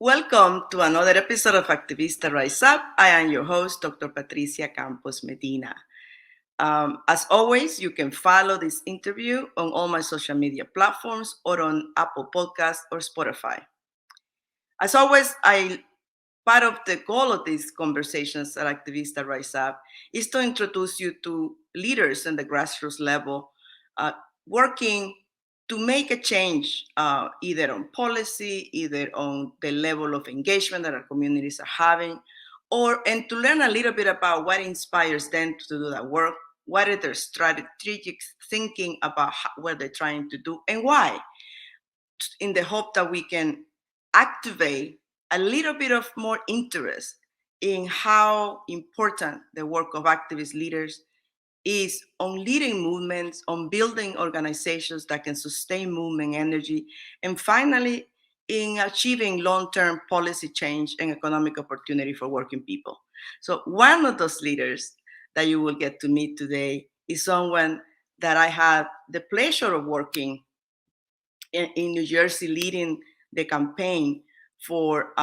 Welcome to another episode of Activista Rise Up. I am your host, Dr. Patricia Campos-Medina. As always, you can follow this interview on all my social media platforms or on Apple Podcasts or Spotify. As always, part of the goal of these conversations at Activista Rise Up is to introduce you to leaders in the grassroots level working to make a change either on policy, either on the level of engagement that our communities are having, and to learn a little bit about what inspires them to do that work, what are their strategic thinking about what they're trying to do and why, in the hope that we can activate a little bit of more interest in how important the work of activist leaders is on leading movements, on building organizations that can sustain movement energy, and finally, in achieving long-term policy change and economic opportunity for working people. So one of those leaders that you will get to meet today is someone that I had the pleasure of working in New Jersey, leading the campaign for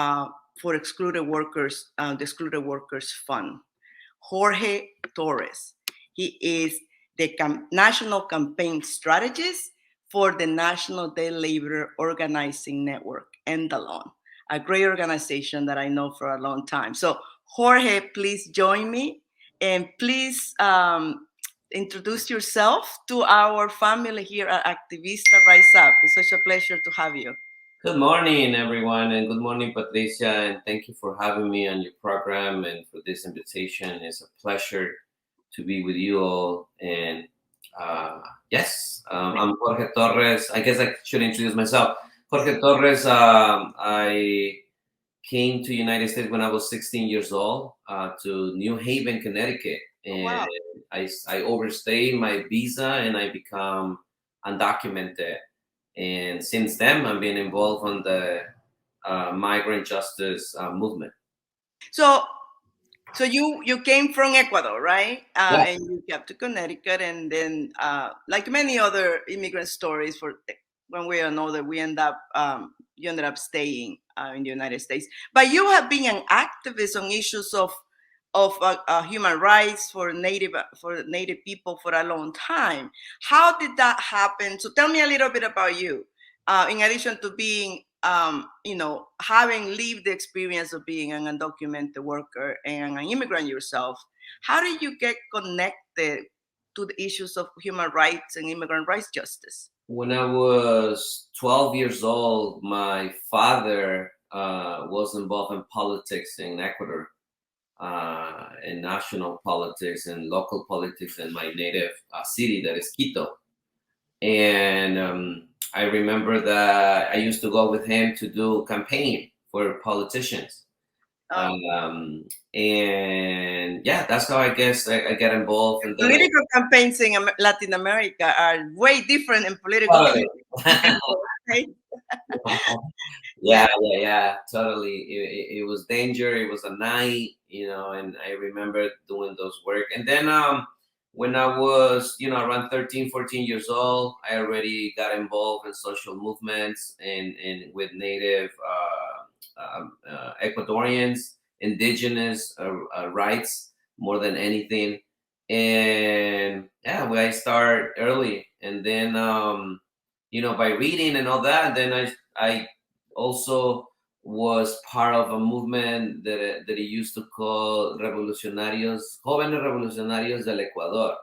excluded workers, the Excluded Workers Fund. Jorge Torres. He is the national campaign strategist for the National Day Labor Organizing Network, NDLON, a great organization that I know for a long time. So Jorge, please join me and please introduce yourself to our family here at Activista Rise Up. It's such a pleasure to have you. Good morning, everyone, and good morning, Patricia, and thank you for having me on your program and for this invitation. It's a pleasure to be with you all. And yes, I'm Jorge Torres. I guess I should introduce myself. Jorge Torres, I came to the United States when I was 16 years old to New Haven, Connecticut. And wow. I overstayed my visa and I become undocumented. And since then, I've been involved on the migrant justice movement. So you came from Ecuador, right? Yeah. And you came to Connecticut, and then like many other immigrant stories, for one way or another, you ended up staying in the United States. But you have been an activist on issues of human rights for native people for a long time. How did that happen? So tell me a little bit about you. In addition to being, having lived the experience of being an undocumented worker and an immigrant yourself, how did you get connected to the issues of human rights and immigrant rights justice? When I was 12 years old, my father was involved in politics in Ecuador, in national politics and local politics in my native city, that is Quito. And I remember that I used to go with him to do campaign for politicians. And yeah, that's how I guess I get involved in political campaigns in Latin America are way different in political right? Yeah, totally. It was danger. It was a night, and I remember doing those work. And then when I was, around 13, 14 years old, I already got involved in social movements and with native Ecuadorians, indigenous rights more than anything. And yeah, I start early, and then by reading and all that, then I also was part of a movement that he used to call Jóvenes Revolucionarios del Ecuador,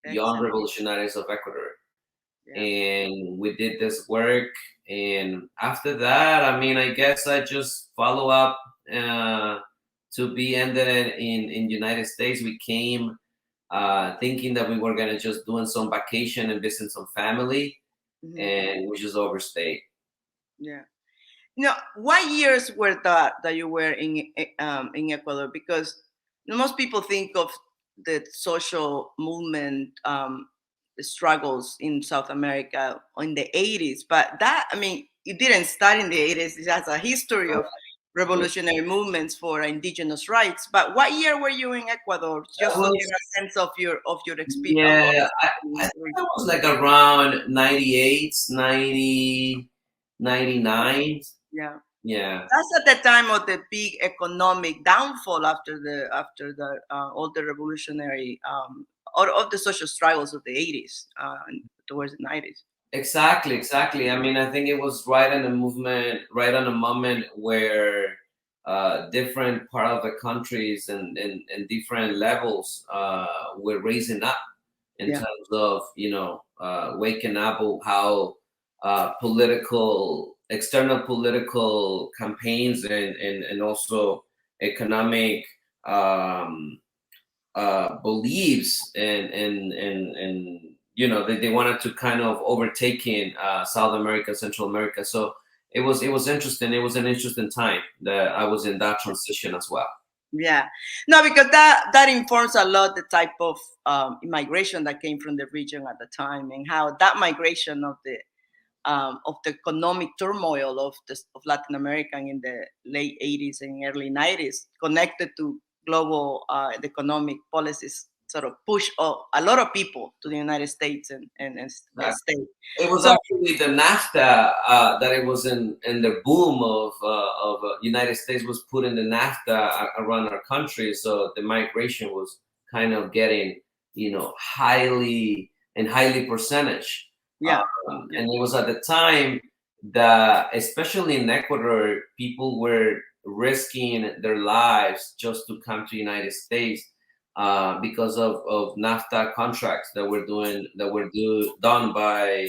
Young Revolutionaries of Ecuador. Yeah. And we did this work, and after that, I guess I just follow up to be ended in the United States. We came thinking that we were gonna just doing some vacation and visit some family, and we just overstayed. Yeah. Now, what years were that you were in Ecuador? Because most people think of the social movement struggles in South America in the 80s, but it didn't start in the 80s. It has a history of revolutionary movements for indigenous rights. But what year were you in Ecuador? Just to get a sense of your experience. Yeah, I was like around 98, 90, 99. Yeah. Yeah. That's at the time of the big economic downfall after all the revolutionary or of the social struggles of the 80s towards the 90s. Exactly, exactly. I mean, I think it was right in the movement, right on a moment where different part of the countries and different levels were raising up in Yeah, terms of waking up of how external political campaigns and also economic um, beliefs and they wanted to kind of overtaking South America, Central America. So it was interesting. It was an interesting time that I was in that transition as well. yeah. No, because that informs a lot the type of immigration that came from the region at the time, and how that migration of the economic turmoil of Latin America in the late 80s and early 90s connected to global economic policies sort of push a lot of people to the United States and stay. It was So actually the NAFTA that it was in the boom of United States was putting the NAFTA around our country, so the migration was kind of getting highly percentage, yeah, yeah, and it was at the time that especially in Ecuador people were risking their lives just to come to United States because of NAFTA contracts done by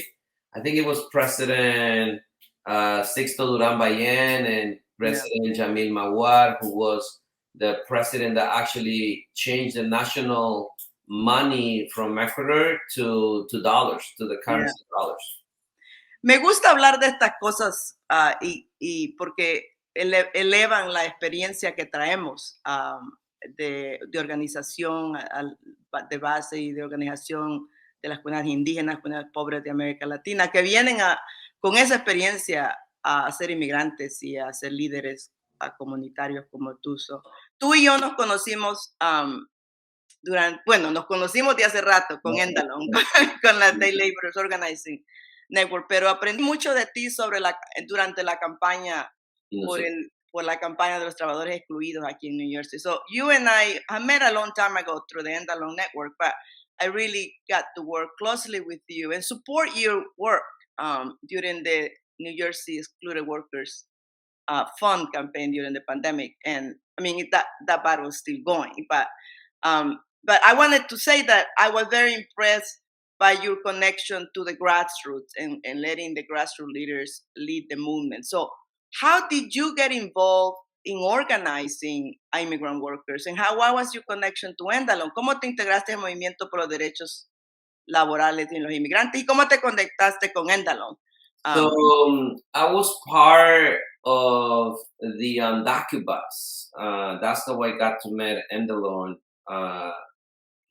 I think it was President Sixto Duran Bayen and yeah, President Jamil Mawar, who was the president that actually changed the national money from Ecuador to dollars, to the yeah. currency dollars. Me gusta hablar de estas cosas y porque elevan la experiencia que traemos de organización de base y de organización de las comunidades indígenas, comunidades pobres de América Latina, que vienen con esa experiencia a ser inmigrantes y a ser líderes comunitarios como tú. Tú y yo nos conocimos bueno, nos conocimos de hace rato con NDLON, con la Day Laborers Organizing Network, pero aprendí mucho de ti durante la campaña por la campaña de los trabajadores excluidos aquí en New Jersey. So you and I met a long time ago through the NDLON network, but I really got to work closely with you and support your work during the New Jersey Excluded Workers Fund campaign during the pandemic. And I mean, that battle is still going, but I wanted to say that I was very impressed by your connection to the grassroots and letting the grassroots leaders lead the movement. So, how did you get involved in organizing immigrant workers? And what was your connection to NDLON? ¿Cómo te integraste al movimiento por los derechos laborales de los inmigrantes? ¿Y cómo te conectaste con NDLON? So I was part of the DACA bus. That's how I got to meet NDLON.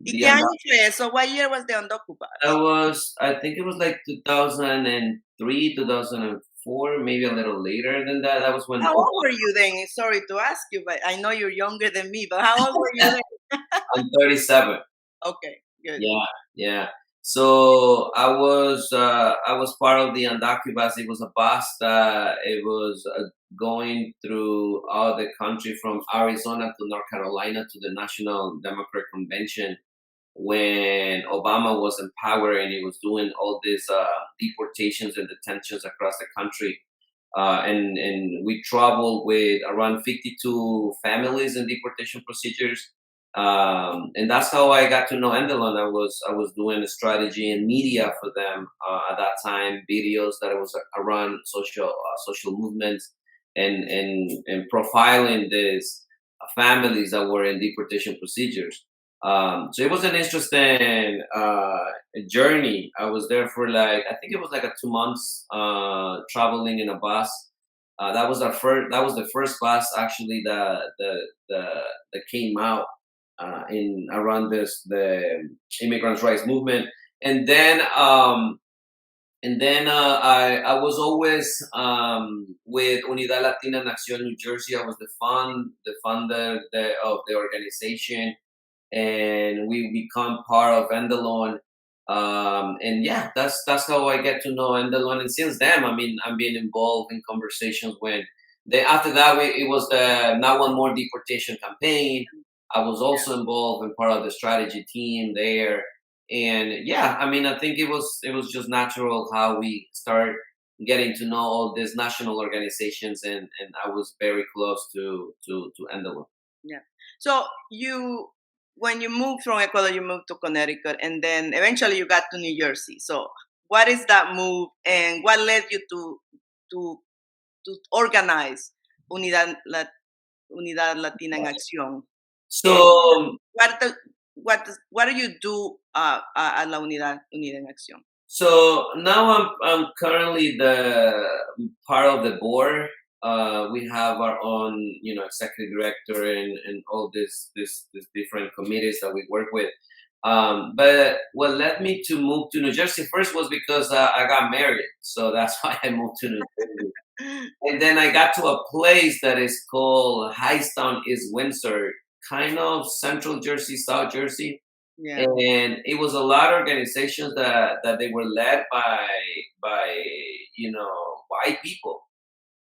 ¿Y The qué año fue eso? What year was the Undocu bus? I think it was like 2003, 2004, maybe a little later than that. That was when How old were you then? Sorry to ask you, but I know you're younger than me. But how old were you then? I'm 37. Okay, good. Yeah, yeah. So I was part of the Andaki bus. It was a bus that it was going through all the country from Arizona to North Carolina to the National Democratic Convention when Obama was in power and he was doing all these deportations and detentions across the country. And we traveled with around 52 families in deportation procedures. And that's how I got to know NDLON. I was doing strategy and media for them at that time, videos that it was around social movements and profiling these families that were in deportation procedures. So it was an interesting journey. I was there for I think it was like a 2 months traveling in a bus. That was the first bus actually that came out in around the immigrants' rights movement, and then I was always with Unidad Latina Nación New Jersey. I was the funder of the organization, and we become part of NDLON. And yeah, that's how I get to know NDLON. And since then, I mean, I'm being involved in conversations Then after that, it was the Not One More deportation campaign. I was also involved in part of the strategy team there, and yeah, I mean, I think it was just natural how we start getting to know all these national organizations, and I was very close to NDLON. Yeah. So when you moved from Ecuador, you moved to Connecticut, and then eventually you got to New Jersey. So, what is that move, and what led you to to organize Unidad Unidad Latina en Acción? And So what do you do at la Unidad en Acción? So now I'm currently the part of the board. We have our own, executive director and all this different committees that we work with. But what led me to move to New Jersey first was because I got married, so that's why I moved to New Jersey. And then I got to a place that is called Hightstown, East Windsor, kind of Central Jersey, South Jersey, Yeah. and it was a lot of organizations that they were led by white people,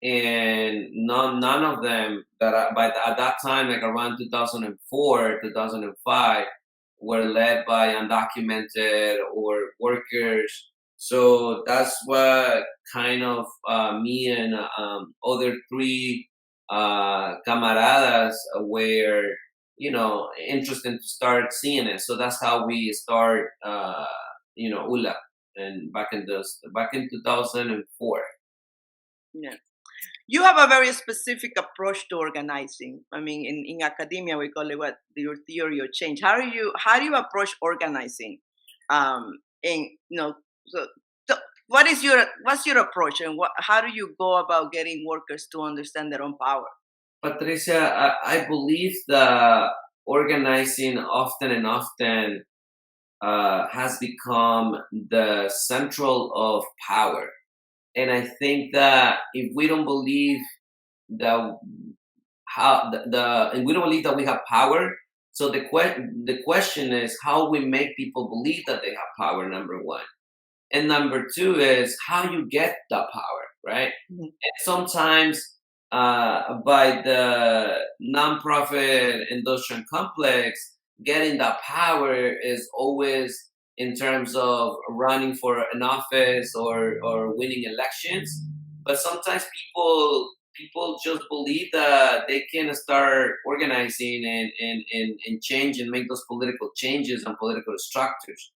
and none of them at that time, like around 2004 2005, were led by undocumented or workers. So that's what kind of me and other three camaradas were interested to start seeing it. So that's how we start ULA, and back in 2004. Yeah. You have a very specific approach to organizing. I mean, in academia, we call it what your theory of change. How do you approach organizing? And so what's your approach, and how do you go about getting workers to understand their own power? Patricia, I believe that organizing often and often has become the central of power. And I think that if we don't believe that and we don't believe that we have power, so the question is how we make people believe that they have power. Number one, and number two is how you get the power, right? Mhm. And sometimes by the nonprofit industrial complex, getting that power is always in terms of running for an office or winning elections. But sometimes people just believe that they can start organizing and change and make those political changes and political structures.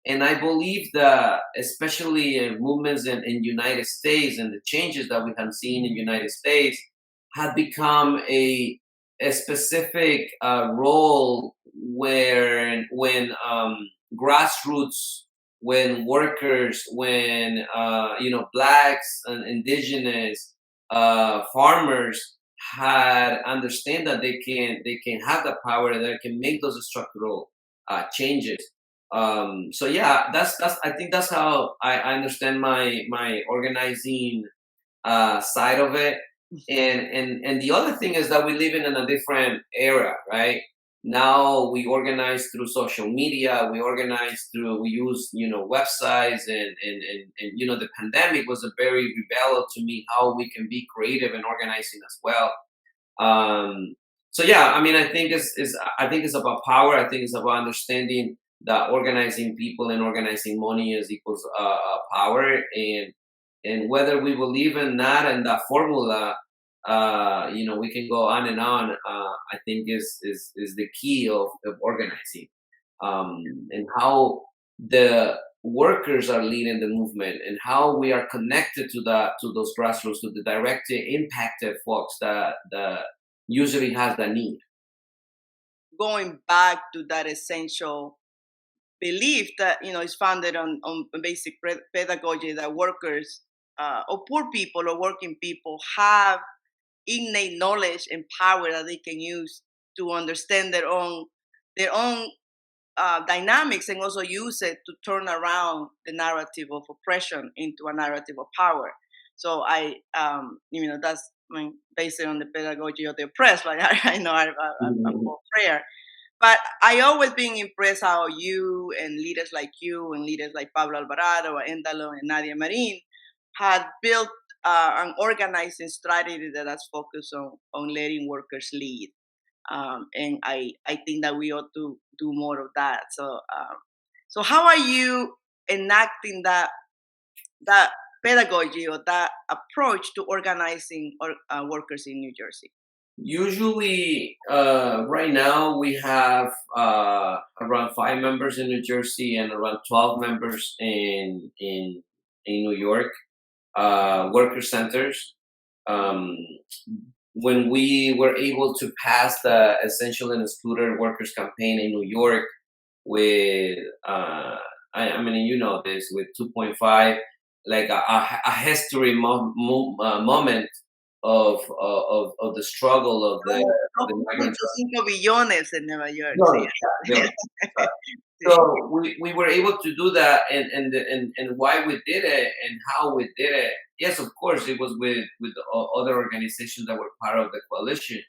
And I believe that, especially in movements in United States and the changes that we have seen in United States, have become a specific role where when grassroots, when workers, when blacks and indigenous farmers had understand that they can have the power, that they can make those structural changes. So yeah, that's I think that's how I understand my organizing side of it. And the other thing is that we live in a different era, right? Now we organize through social media, we use websites, and the pandemic was a very rebellious to me how we can be creative and organizing as well. um, so yeah, I mean, I think it's about power. I think it's about understanding that organizing people and organizing money is equals power, and whether we believe in that and that formula, we can go on and on. I think is the key of organizing, and how the workers are leading the movement, and how we are connected to those grassroots, to the directly impacted folks that usually has the need. Going back to that essential belief that is founded on basic pedagogy, that workers or poor people or working people have innate knowledge and power that they can use to understand their own dynamics, and also use it to turn around the narrative of oppression into a narrative of power. So that's, I mean, based on the pedagogy of the oppressed. Like I know I'm Mhm. for prayer, but I always been impressed how you and leaders like you and leaders like Pablo Alvarado, Endalo, and Nadia Marin had built an organizing strategy that is focused on letting workers lead. And I think that we ought to do more of that. So how are you enacting that pedagogy or that approach to organizing workers in New Jersey? Usually, right now we have around 5 members in New Jersey and around 12 members in New York, worker centers. Um, when we were able to pass the essential and excluded workers campaign in New York with, I mean, you know this, with 2.5, like a history moment of the struggle of the migrant. 2.5 billones en Nueva York. No, Sí. yeah, so we were able to do that, and why we did it and how we did it. Yes, of course, it was with other organizations that were part of the coalition,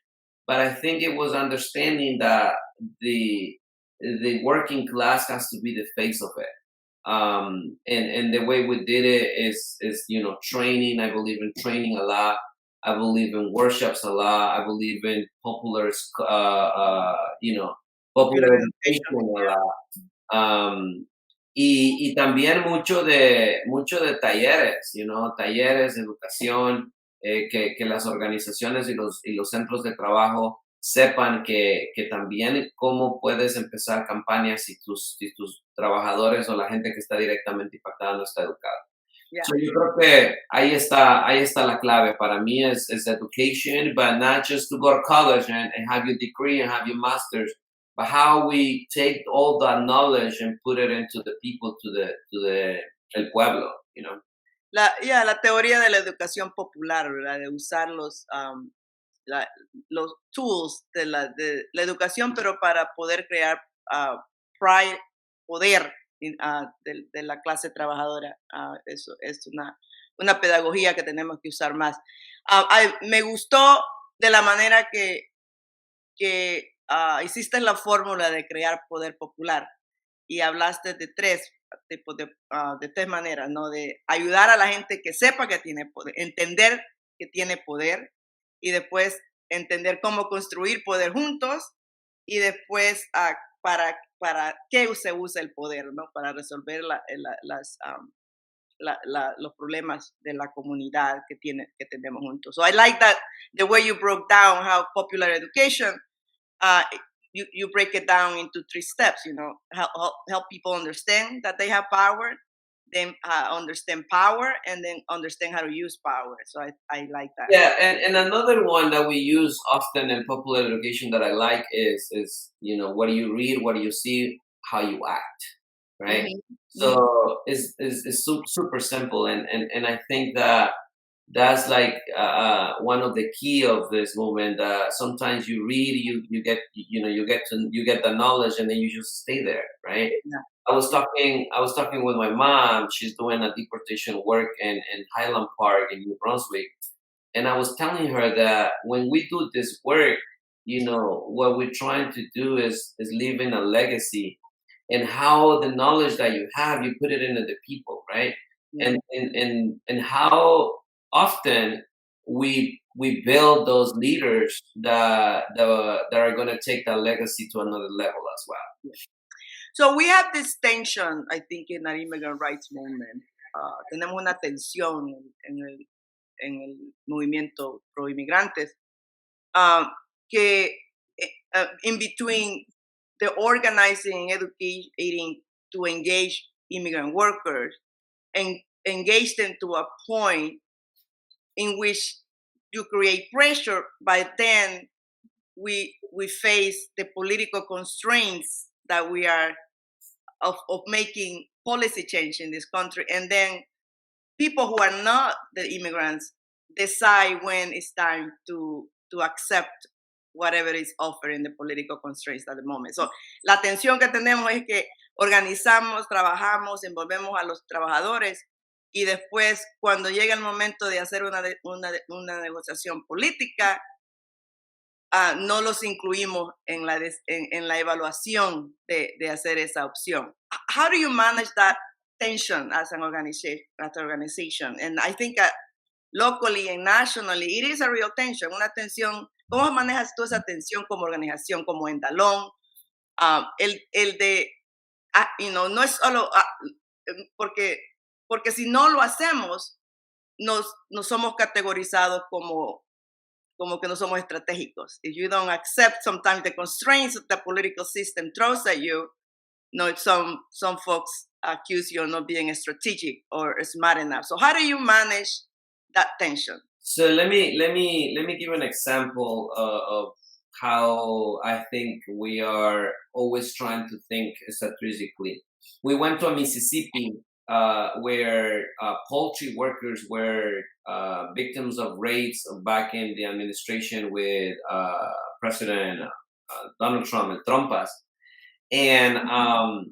but I think it was understanding that the working class has to be the face of it. And the way we did it is training. I believe in training a lot. I believe in workshops a lot. I believe in popular education a lot. Y también mucho de talleres, talleres, educación, que las organizaciones y los centros de trabajo sepan que también cómo puedes empezar campañas si tus trabajadores o la gente que está directamente impactada no está educada. Yeah. So yo creo que ahí está la clave. Para mí es education, but not just to go to college and have your degree and have your master's, but how we take all that knowledge and put it into the people, to el pueblo, La teoría de la educación popular, ¿verdad? De usar los tools de la educación, pero para poder crear poder de la clase trabajadora. Eso es una pedagogía que tenemos que usar más. Me gustó de la manera que hiciste la fórmula de crear poder popular y hablaste de tres tipos de tres maneras, ¿no? De ayudar a la gente que sepa que tiene poder, entender que tiene poder y después entender cómo construir poder juntos y después para qué se usa el poder, ¿no? Para resolver los problemas de la comunidad que tenemos juntos. So I like that the way you broke down how popular education, you break it down into 3 steps, help people understand that they have power, then understand power, and then understand how to use power. So I like that. Yeah, and another one that we use often in popular education that I like is what do you read, what do you see, how you act, right? Mm-hmm. So it's super simple, and I think that's like one of the key of this movement. Sometimes you read, you get the knowledge, and then you just stay there, right? Yeah. I was talking with my mom. She's doing a deportation work in Highland Park in New Brunswick, and I was telling her that when we do this work, what we're trying to do is leaving a legacy, and how the knowledge that you have, you put it into the people, right? Yeah. And how often we build those leaders that are going to take that legacy to another level as well. Yeah. So we have this tension, I think, in our immigrant rights movement. Tenemos una tensión en el movimiento pro inmigrantes, que in between the organizing and educating to engage immigrant workers and engage them to a point in which you create pressure, but then we face the political constraints that we are of making policy change in this country, and then people who are not the immigrants decide when it's time to accept whatever is offered in the political constraints at the moment. So la tensión que tenemos es que organizamos, trabajamos, envolvemos a los trabajadores y después cuando llega el momento de hacer una negociación política, no los incluimos en la evaluación de hacer esa opción. How do you manage that tension as an organization? And I think locally and nationally, it is a real tension, una tensión. ¿Cómo manejas tú esa tensión como organización, como NDLON? El de, no es solo, porque si no lo hacemos, nos somos categorizados como que no somos estratégicos. If you don't accept sometimes the constraints that the political system throws at you, some folks accuse you of not being strategic or smart enough. So how do you manage that tension? So let me give an example of how I think we are always trying to think strategically. We went to Mississippi where poultry workers were victims of raids back in the administration with President Donald Trump and Trumpas. And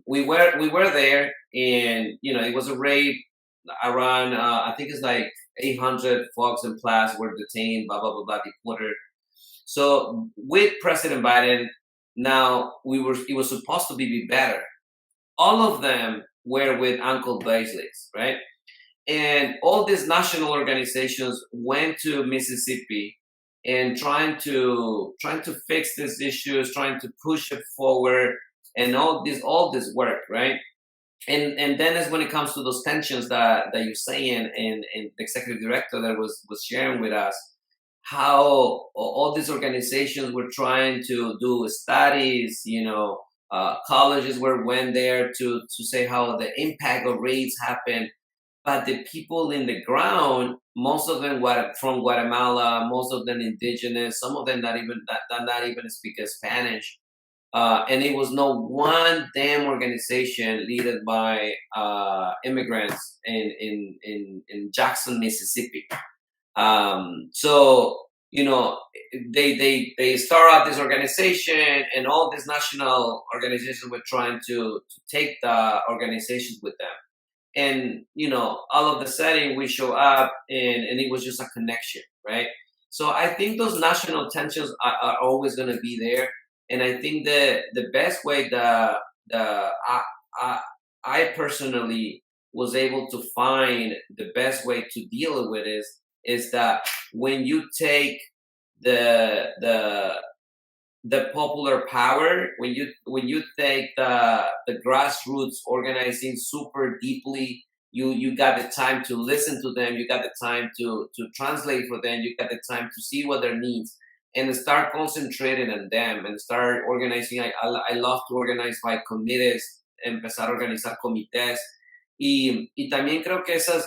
we were there, and it was a raid around I think it's like 800 folks and plus were detained, blah blah blah blah, deported. So with President Biden, now it was supposed to be better. All of them were with Uncle Baseless, right? And all these national organizations went to Mississippi and trying to fix these issues, trying to push it forward, and all this work, right? And then is when it comes to those tensions that you're saying, and the executive director that was sharing with us, how all these organizations were trying to do studies, colleges went there to say how the impact of raids happen, but the people in the ground, most of them from Guatemala, most of them indigenous, some of them not even speak Spanish. And it was no one damn organization led by immigrants in Jackson, Mississippi. So they start out this organization, and all these national organizations were trying to take the organizations with them. And all of the sudden we show up, and it was just a connection, right? So I think those national tensions are always going to be there. And I think the best way that I personally was able to find the best way to deal with it is that when you take the popular power, when you take the grassroots organizing super deeply, you got the time to listen to them, you got the time to translate for them, you got the time to see what their needs, and start concentrating on them and start organizing. I love to organize by committees, empezar a organizar comités. Y también creo que eso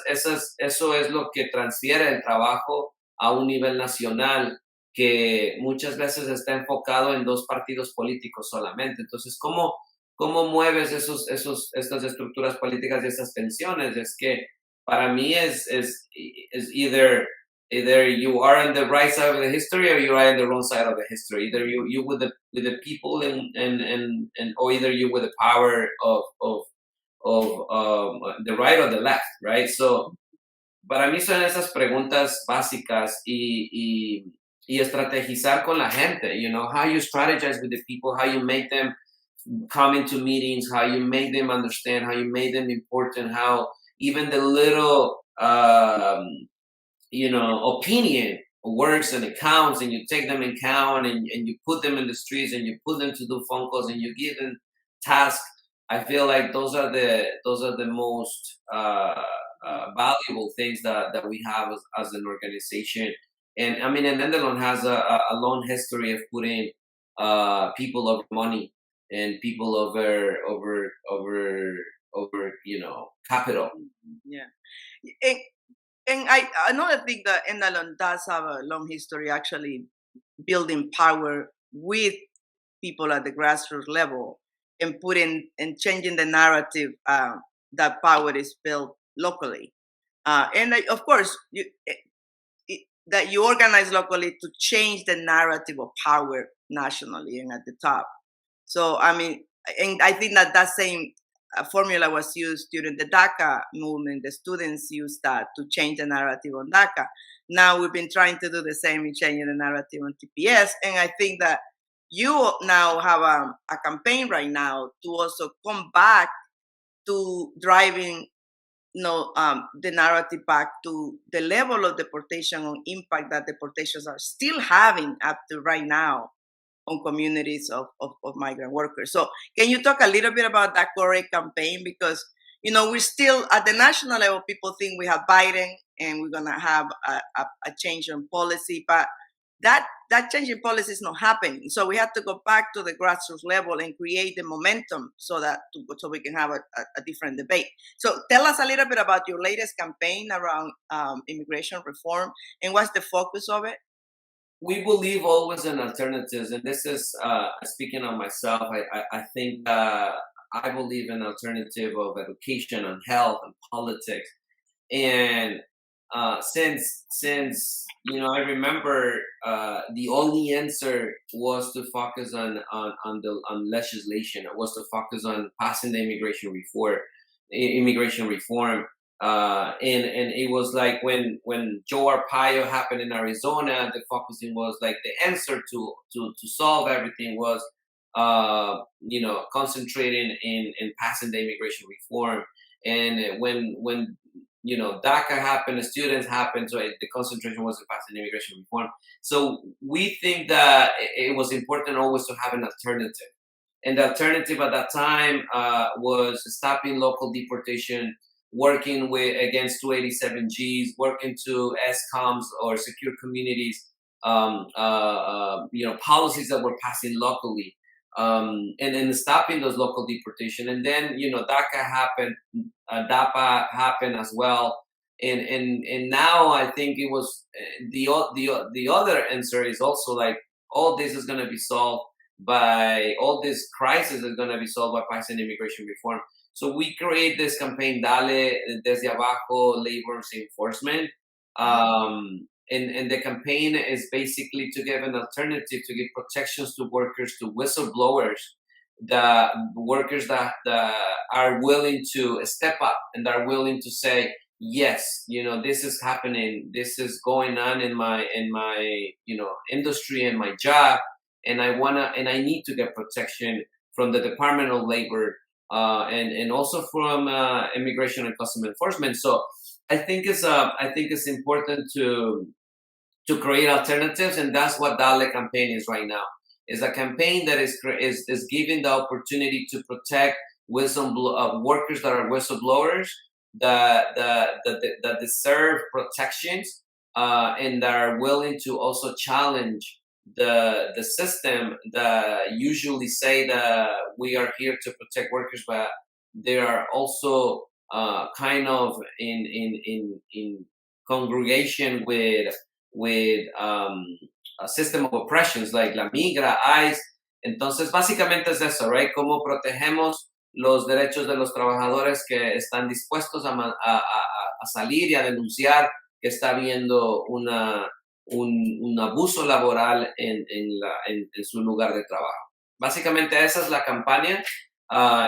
es lo que transfiere el trabajo a un nivel nacional, que muchas veces está enfocado en dos partidos políticos solamente. Entonces, ¿cómo mueves estas estructuras políticas y esas tensiones? Es que para mí es either you are on the right side of the history or you are on the wrong side of the history. Either you with the people and or either you with the power of the right or the left, right? So para mí son esas preguntas básicas y estrategizar con la gente, how you strategize with the people, how you make them come into meetings, how you make them understand, how you make them important, how even the little opinion works and it counts, and you take them in count, and you put them in the streets, and you put them to do phone calls, and you give them tasks. I feel like those are the most valuable things that we have as an organization. And I mean, and NDLON has a long history of putting people over money and people over capital. Yeah. And another thing that NDLON does have a long history actually building power with people at the grassroots level and changing the narrative that power is built locally. And of course, that you organize locally to change the narrative of power nationally and at the top. So, I mean, and I think that same formula was used during the DACA movement. The students used that to change the narrative on DACA. Now we've been trying to do the same in changing the narrative on TPS. And I think that you now have a campaign right now to also come back to driving the narrative back to the level of deportation or impact that deportations are still having up to right now on communities of migrant workers. So can you talk a little bit about that current campaign? Because, we're still at the national level, people think we have Biden and we're going to have a change in policy, but that change in policy is not happening. So we have to go back to the grassroots level and create the momentum so we can have a different debate. So tell us a little bit about your latest campaign around immigration reform and what's the focus of it? We believe always in alternatives, and this is speaking on myself. I think I believe in alternative of education and health and politics, and since I remember the only answer was to focus on legislation. It was to focus on passing the immigration reform. And it was like when Joe Arpaio happened in Arizona, the focusing was like the answer to solve everything was concentrating in passing the immigration reform. And when DACA happened, the students happened, so the concentration was in passing immigration reform. So we think that it was important always to have an alternative. And the alternative at that time was stopping local deportation, working against 287Gs, working to SCOMs or secure communities, policies that were passing locally, and then stopping those local deportation. And then DACA happened, DAPA happened as well, and now I think it was the other answer is also like all this is going to be solved by all this crisis is going to be solved by passing immigration reform. So we create this campaign, Dale Desde Abajo Labor Enforcement. And the campaign is basically to give an alternative, to give protections to workers, to whistleblowers, the workers that are willing to step up and are willing to say, yes, this is happening, this is going on in my industry and my job, and I need to get protection from the Department of Labor, and also from Immigration and Customs Enforcement. So I think it's important to create alternatives, and that's what DALE campaign is right now. Is a campaign that is giving the opportunity to protect workers that are whistleblowers, that deserve protections, and that are willing to also challenge the system that usually say that we are here to protect workers, but they are also kind of in congregation with a system of oppressions like la migra, ICE. Entonces, básicamente es eso, right? Cómo protegemos los derechos de los trabajadores que están dispuestos a salir y a denunciar que está habiendo un abuso laboral en su lugar de trabajo. Básicamente esa es la campaña,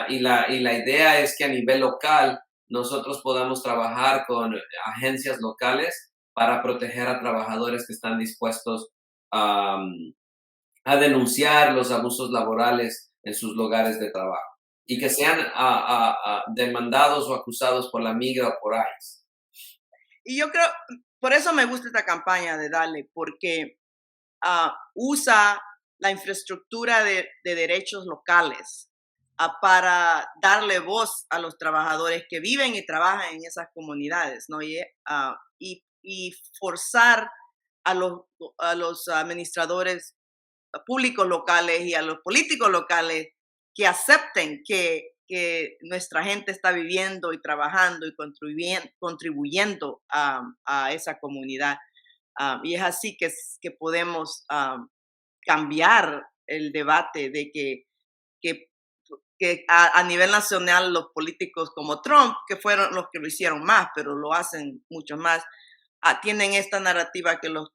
y la idea es que a nivel local nosotros podamos trabajar con agencias locales para proteger a trabajadores que están dispuestos a denunciar los abusos laborales en sus lugares de trabajo y que sean demandados o acusados por la migra o por ICE. Y yo creo, por eso me gusta esta campaña de Dale, porque usa la infraestructura de derechos locales para darle voz a los trabajadores que viven y trabajan en esas comunidades, ¿no? Y forzar a los administradores públicos locales y a los políticos locales que acepten que nuestra gente está viviendo y trabajando y contribuyendo a esa comunidad. Y es así que podemos cambiar el debate de que a nivel nacional los políticos como Trump, que fueron los que lo hicieron más, pero lo hacen muchos más, tienen esta narrativa que los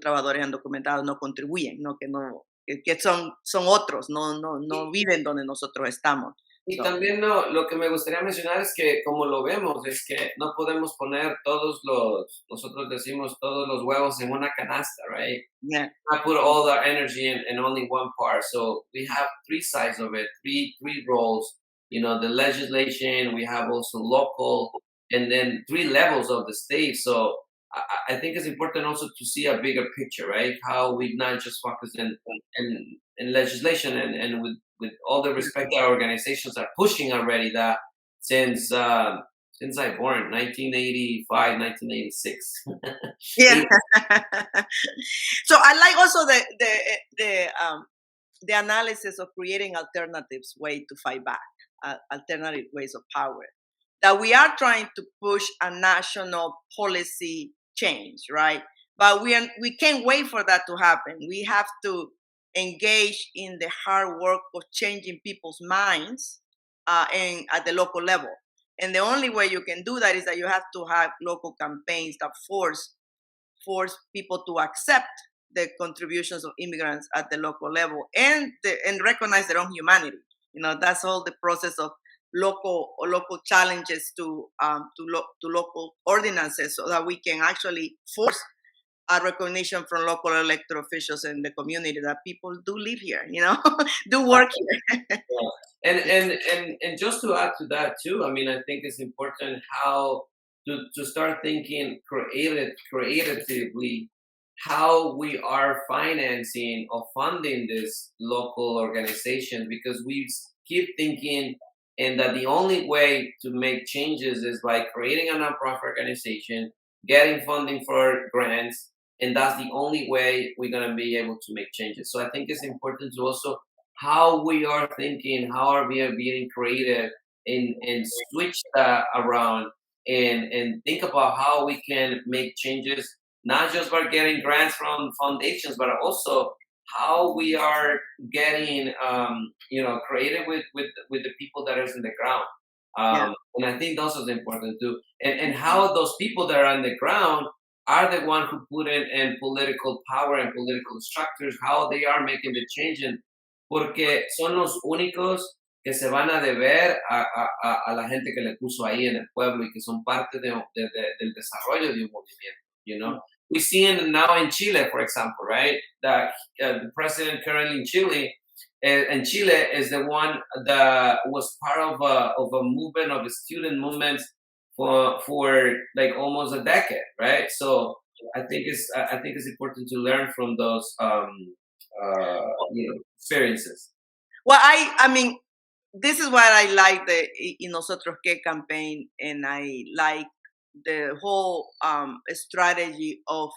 trabajadores indocumentados no contribuyen, ¿no? Que son otros, no viven donde nosotros estamos. Y también lo que me gustaría mencionar es que, como lo vemos, es que no podemos poner nosotros decimos todos los huevos en una canasta, right? Yeah. Not put all our energy in only one part. So we have three sides of it, three roles. the legislation, we have also local, and then 3 levels of the state. So I think it's important also to see a bigger picture, right? How we not just focus in legislation, and with all the respect that our organizations are pushing already that since I born 1985, 1986. Yeah. So I like also the analysis of creating alternatives way to fight back, alternative ways of power. That we are trying to push a national policy change, right? But we can't wait for that to happen. We have to engage in the hard work of changing people's minds and at the local level. And the only way you can do that is that you have to have local campaigns that force people to accept the contributions of immigrants at the local level and recognize their own humanity. That's all the process of local challenges to local ordinances, so that we can actually force a recognition from local elected officials in the community that people do live here, do work here. Yeah. And just to add to that too, I mean, I think it's important how to start thinking creatively how we are financing or funding this local organization, because we keep thinking and that the only way to make changes is by creating a nonprofit organization, getting funding for grants, and that's the only way we're going to be able to make changes. So I think it's important to also how we are thinking, how are we being creative, and switch that around, and think about how we can make changes, not just by getting grants from foundations, but also how we are getting creative with the people that is in the ground. Yeah. And I think those are important too, and how those people that are on the ground are the one who put in political power and political structures, how they are making the change, porque son los únicos que se van a deber a la gente que le puso ahí en el pueblo y que son parte del desarrollo de un movimiento. We see now in Chile, for example, right? That the president currently in Chile, and Chile is the one that was part of a movement, of a student movement for like almost a decade, right? So I think it's important to learn from those experiences. Well, I mean, this is why I like the Y Nosotros Que campaign, and I like the whole strategy of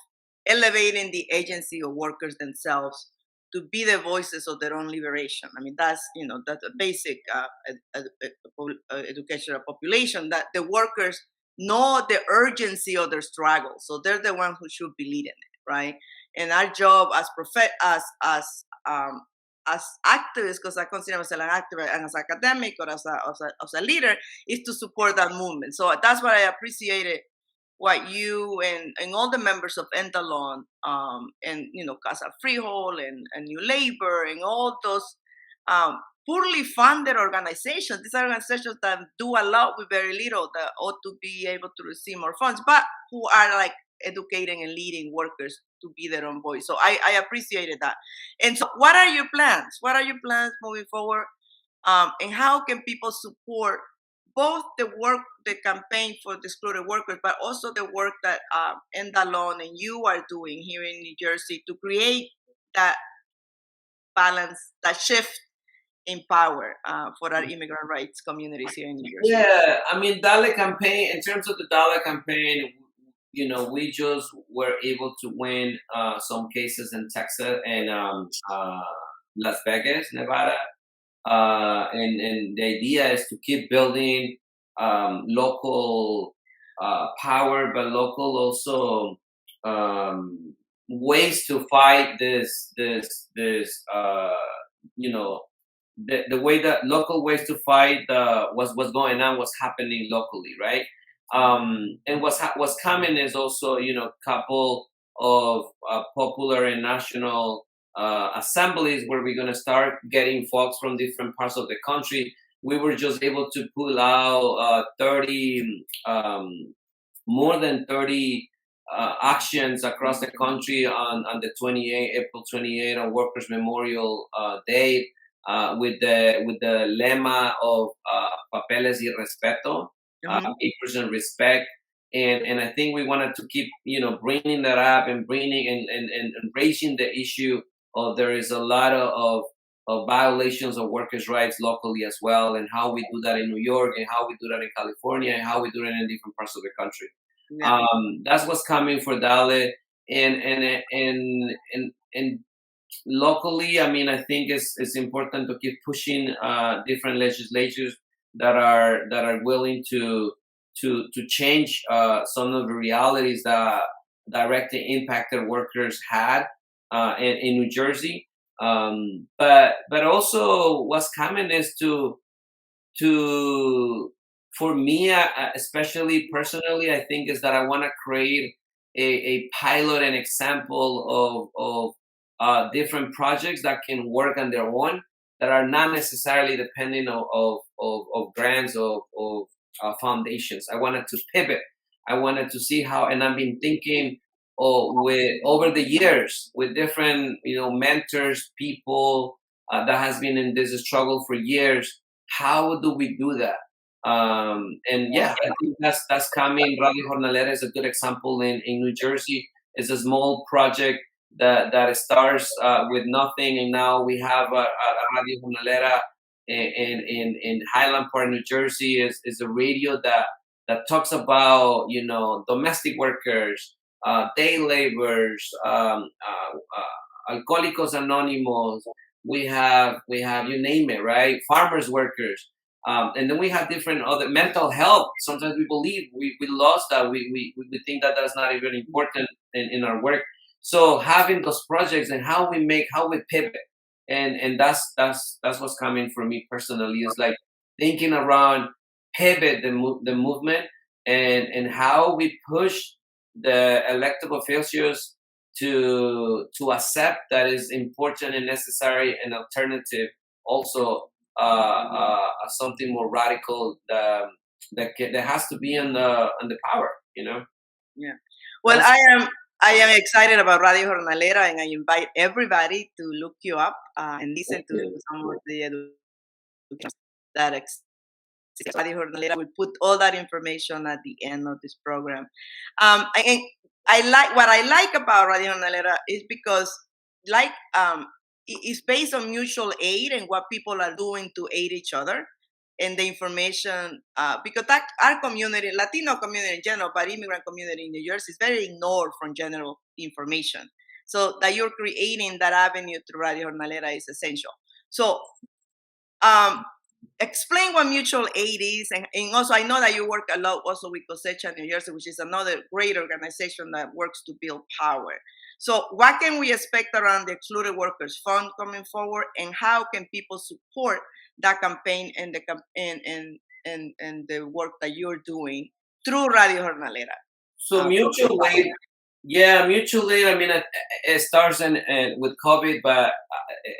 elevating the agency of workers themselves to be the voices of their own liberation. I mean, that's a basic educational population, that the workers know the urgency of their struggle, so they're the ones who should be leading it, right? And our job as activists, because I consider myself an activist and as an academic or as a leader, is to support that movement. So that's what I appreciated, what you and all the members of NDLON, and Casa Freehold and New Labor and all those poorly funded organizations. These are organizations that do a lot with very little, that ought to be able to receive more funds, but who are like educating and leading workers to be their own voice. So I appreciated that. And so what are your plans? What are your plans moving forward? And how can people support both the work, the campaign for the excluded workers, but also the work that NDLON and you are doing here in New Jersey to create that balance, that shift in power for our immigrant rights communities here in New Jersey? Yeah, I mean, DALA campaign, in terms of the DALA campaign, we just were able to win some cases in Texas and Las Vegas, Nevada. And the idea is to keep building local power, but local also ways to fight this the way that local ways to fight what's going on, what's happening locally, right? And what's coming is also couple of popular and national assemblies where we're going to start getting folks from different parts of the country. We were just able to pull out 30 more than 30 actions across the country on the April 28 on Workers Memorial Day. with the lemma of papeles y respeto, papers and respect. And I think we wanted to keep, bringing that up and bringing and raising the issue of there is a lot of violations of workers' rights locally as well, and how we do that in New York, and how we do that in California, and how we do it in different parts of the country. Yeah. That's what's coming for DALE, and locally. I mean, I think it's important to keep pushing different legislatures that are willing to change some of the realities that directly impacted workers had in New Jersey. But also what's coming is to for me, especially personally, I think is that I want to create a pilot and example of different projects that can work on their own, that are not necessarily depending of grants of foundations. I wanted to pivot. I wanted to see how, and I've been thinking with over the years with different mentors, people that has been in this struggle for years. How do we do that? And yeah, I think that's coming. Radio Jornalera is a good example in New Jersey. It's a small project that starts with nothing, and now we have a Radio Jornalera in Highland Park, New Jersey. Is a radio that talks about domestic workers, day laborers, alcohólicos anónimos. We have you name it, right? Farmers workers. And then we have different other mental health. Sometimes we believe we lost that. We think that that's not even important in our work. So having those projects and how we pivot, and that's what's coming for me personally, is like thinking around pivot the movement, and how we push the elected officials to accept that is important and necessary and alternative also something more radical that has to be on the power. Yeah. Well, I am excited about Radio Jornalera, and I invite everybody to look you up and listen to some of the education that exists. Radio Jornalera will put all that information at the end of this program. And I like what I like about Radio Jornalera is because it's based on mutual aid and what people are doing to aid each other, and the information, because our community, Latino community in general, but immigrant community in New Jersey is very ignored from general information. So that you're creating that avenue through Radio Jornalera is essential. So explain what mutual aid is, and also I know that you work a lot also with Cosecha New Jersey, which is another great organization that works to build power. So what can we expect around the Excluded Workers Fund coming forward, and how can people support that campaign and the work that you're doing through Radio Jornalera? So mutual aid, mutual aid. I mean, it starts with COVID, but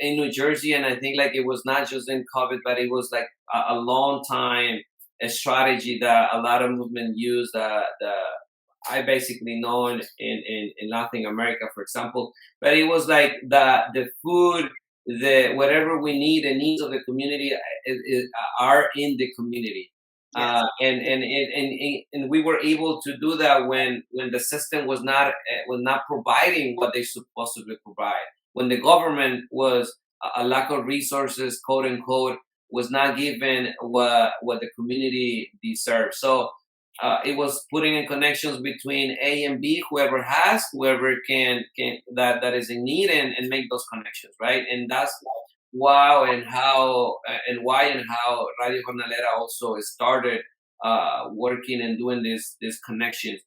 in New Jersey, and I think like it was not just in COVID, but it was like a long time a strategy that a lot of movement use that I basically know in Latin America, for example. But it was like the food, the whatever we need, the needs of the community are in the community. Yes. And we were able to do that when the system was not providing what they supposed to provide, when the government was a lack of resources, quote unquote, was not given what the community deserves. So it was putting in connections between A and B, whoever can that is in need, and make those connections, right? And that's why and how Radio Jornalera also started working and doing these connections.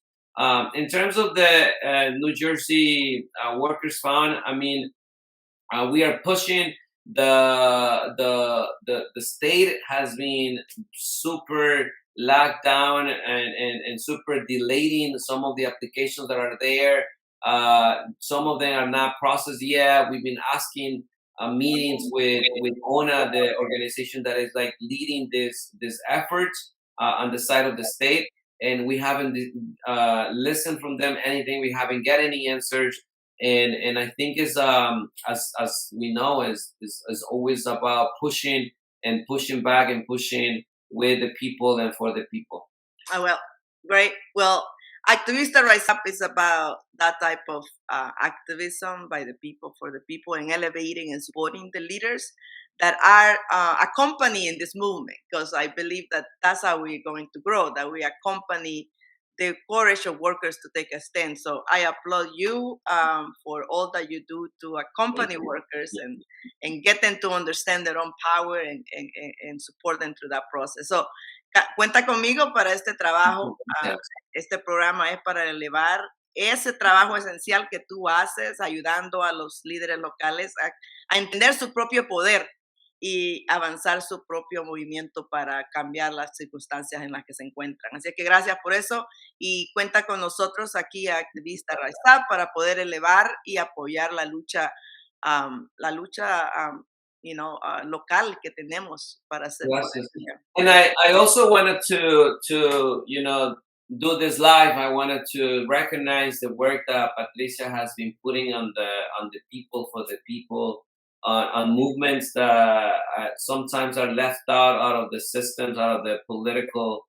In terms of the New Jersey Workers Fund, I mean, we are pushing the state has been super locked down and super delaying some of the applications that are there. Some of them are not processed yet. We've been asking meetings with ONA, the organization that is like leading this effort on the side of the state, and we haven't listened from them anything. We haven't get any answers, and I think is as we know is always about pushing and pushing back and pushing with the people and for the people. Oh, well, great. Well, Activista Rise Up is about that type of activism by the people, for the people, and elevating and supporting the leaders that are accompanying this movement. Because I believe that that's how we're going to grow, that we accompany the courage of workers to take a stand. So I applaud you for all that you do to accompany workers and get them to understand their own power and support them through that process. So cuenta conmigo para este trabajo. Este programa es para elevar ese trabajo esencial que tú haces, ayudando a los líderes locales a entender su propio poder y avanzar su propio movimiento para cambiar las circunstancias en las que se encuentran. Así que gracias por eso y cuenta con nosotros aquí a Activista Rise Up para poder elevar y apoyar la lucha local que tenemos para hacer. Gracias. And I also wanted to do this live. I wanted to recognize the work that Patricia has been putting on the people for the people, on movements that sometimes are left out of the systems, out of the political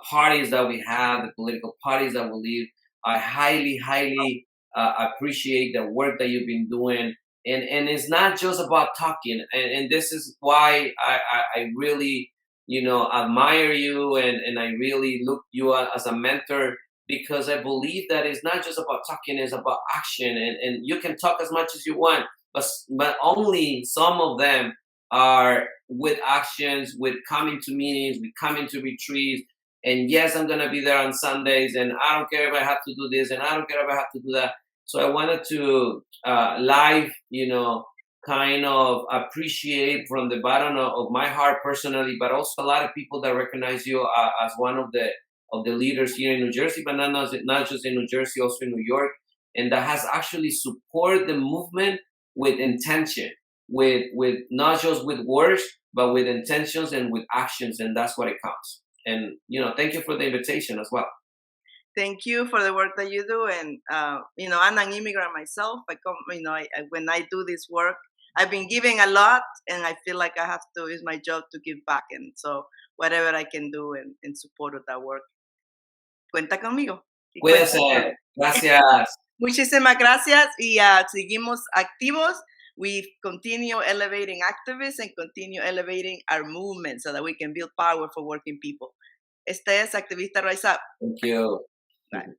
parties that we have, the political parties that we live. I highly appreciate the work that you've been doing. And it's not just about talking, and this is why I really admire you, and I really look you as a mentor, because I believe that it's not just about talking, it's about action, and you can talk as much as you want, but only some of them are with actions, with coming to meetings, with coming to retreats. And yes, I'm gonna be there on Sundays, and I don't care if I have to do this, and I don't care if I have to do that. So I wanted to live, kind of appreciate from the bottom of my heart personally, but also a lot of people that recognize you as one of the leaders here in New Jersey, but not just in New Jersey, also in New York, and that has actually supported the movement with intention, with not just with words, but with intentions and with actions, and that's what it counts. And thank you for the invitation as well. Thank you for the work that you do. And, I'm an immigrant myself. When I do this work, I've been giving a lot, and I feel like I have to, it's my job to give back. And so whatever I can do in support of that work, cuenta conmigo. Cuídense. Gracias. Muchísimas gracias y seguimos activos. We continue elevating activists and continue elevating our movement so that we can build power for working people. Este es Activista Rise Up. Thank you. Bye.